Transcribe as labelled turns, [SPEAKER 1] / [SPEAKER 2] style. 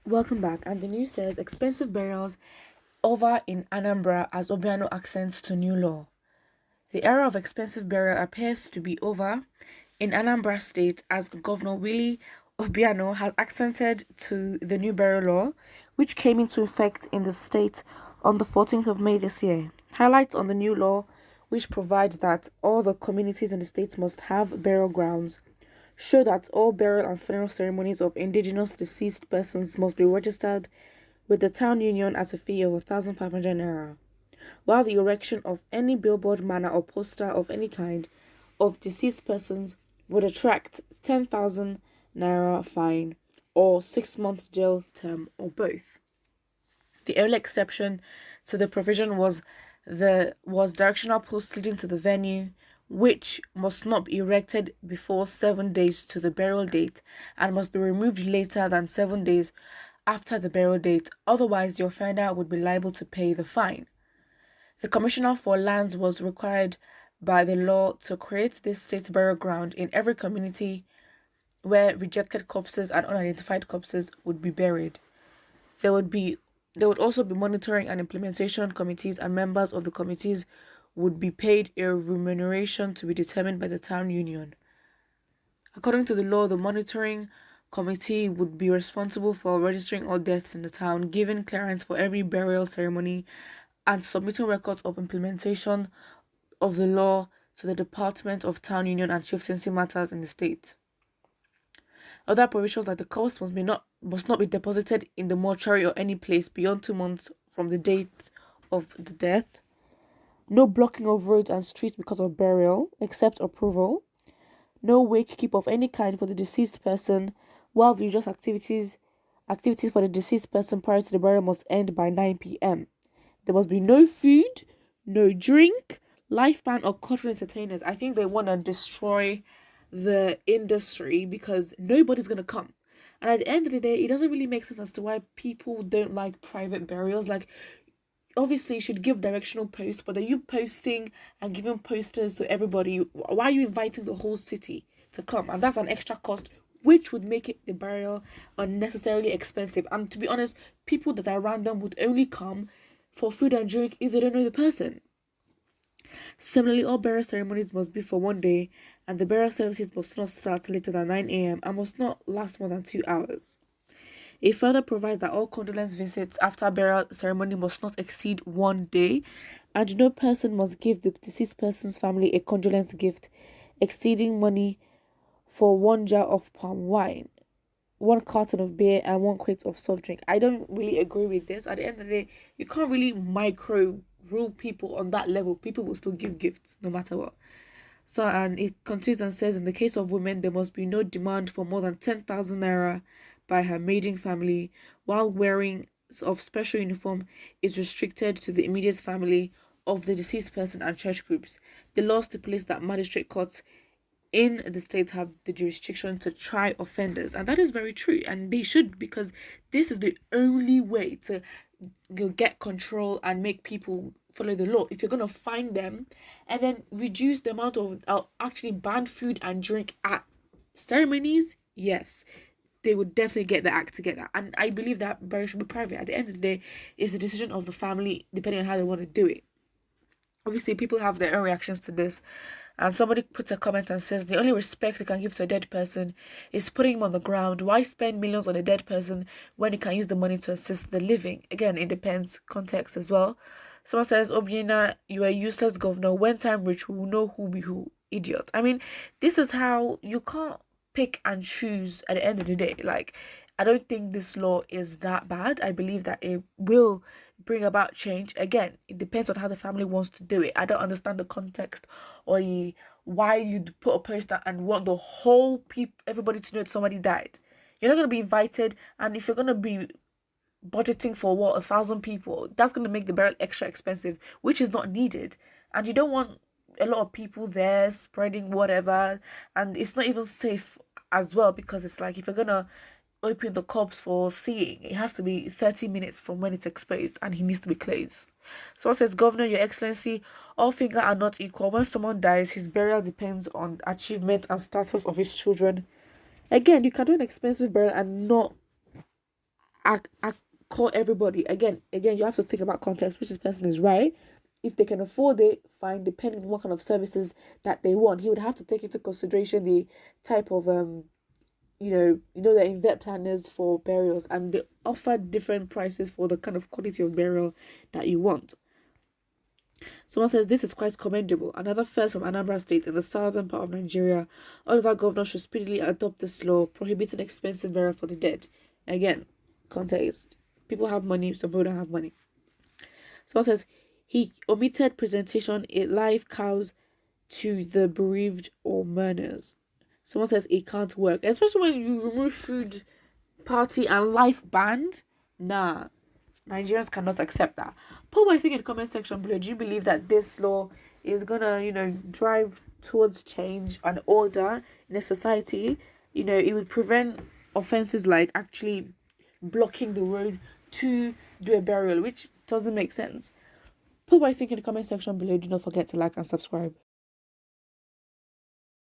[SPEAKER 1] Welcome back. And the news says expensive burials over in Anambra as Obiano accents to new law. The era of expensive burial appears to be over in Anambra State as Governor Willie Obiano has accented to the new burial law, which came into effect in the state on the 14th of May this year. Highlights on the new law, which provides that all the communities in the state must have burial grounds, show that all burial and funeral ceremonies of indigenous deceased persons must be registered with the town union at a fee of 1,500 naira, while the erection of any billboard, banner, or poster of any kind of deceased persons would attract 10,000 naira fine or 6 months jail term or both. The only exception to the provision was directional posts leading to the venue, which must not be erected before 7 days to the burial date and must be removed later than 7 days after the burial date. Otherwise, the offender would be liable to pay the fine. The Commissioner for Lands was required by the law to create this state burial ground in every community where rejected corpses and unidentified corpses would be buried. There would be there would also be monitoring and implementation committees, and members of the committees would be paid a remuneration to be determined by the town union. According to the law, the monitoring committee would be responsible for registering all deaths in the town, giving clearance for every burial ceremony, and submitting records of implementation of the law to the Department of Town Union and Chieftaincy Matters in the state. Other provisions like the cost must not be deposited in the mortuary or any place beyond 2 months from the date of the death. No blocking of roads and streets because of burial, except approval. No wake keep of any kind for the deceased person, while religious activities for the deceased person prior to the burial must end by 9 p.m. There must be no food, no drink, live band or cultural entertainers. I think they want to destroy the industry because nobody's going to come. And at the end of the day, it doesn't really make sense as to why people don't like private burials. Like, obviously, you should give directional posts, but are you posting and giving posters to everybody? Why are you inviting the whole city to come? And that's an extra cost, which would make the burial unnecessarily expensive. And to be honest, people that are random would only come for food and drink if they don't know the person. Similarly, all burial ceremonies must be for 1 day, and the burial services must not start later than 9 a.m. and must not last more than 2 hours. It further provides that all condolence visits after burial ceremony must not exceed 1 day, and no person must give the deceased person's family a condolence gift exceeding money for 1 jar of palm wine, 1 carton of beer, and 1 crate of soft drink. I don't really agree with this. At the end of the day, you can't really micro rule people on that level. People will still give gifts no matter what. So, and it continues and says, in the case of women, there must be no demand for more than 10,000 naira by her maiden family, while wearing of special uniform is restricted to the immediate family of the deceased person and church groups. The law stipulates that magistrate courts in the state have the jurisdiction to try offenders, and that is very true, and they should, because this is the only way to get control and make people follow the law. If you're going to find them and then reduce the amount of actually ban food and drink at ceremonies, yes, they would definitely get the act together. And I believe that burial should be private. At the end of the day, it's the decision of the family depending on how they want to do it. Obviously, people have their own reactions to this, and somebody puts a comment and says the only respect they can give to a dead person is putting him on the ground. Why spend millions on a dead person when you can use the money to assist the living? Again, it depends context as well. Someone says, Obiena, you are a useless governor. When time reach, we will know who be who. Idiot. I mean, this is how you can't pick and choose at the end of the day. Like, I don't think this law is that bad. I believe that it will bring about change. Again, it depends on how the family wants to do it. I don't understand the context or why you'd put a poster and want the whole everybody to know that somebody died. You're not going to be invited, and if you're going to be budgeting for 1,000 people, that's going to make the burial extra expensive, which is not needed. And you don't want a lot of people there spreading whatever, and it's not even safe as well, because it's like, if you're going to open the corpse for seeing, it has to be 30 minutes from when it's exposed, and he needs to be closed. So it says, Governor, Your Excellency, all fingers are not equal. When someone dies, his burial depends on achievement and status of his children. Again, you can do an expensive burial and not call everybody. Again, you have to think about context, which this person is right. If they can afford it, fine, depending on what kind of services that they want. He would have to take into consideration the type of the event planners for burials, and they offer different prices for the kind of quality of burial that you want. Someone says this is quite commendable. Another first from Anambra State in the southern part of Nigeria. All other governors should speedily adopt this law prohibiting expensive burial for the dead. Again, context. People have money, some people don't have money. Someone says he omitted presentation live cows to the bereaved or mourners. Someone says it can't work, especially when you remove food, party, and live band. Nah, Nigerians cannot accept that. Put what I think in the comment section below. Do you believe that this law is gonna, drive towards change and order in a society? It would prevent offenses like actually blocking the road to do a burial, which doesn't make sense. Put what I think in the comment section below. Do not forget to like and subscribe.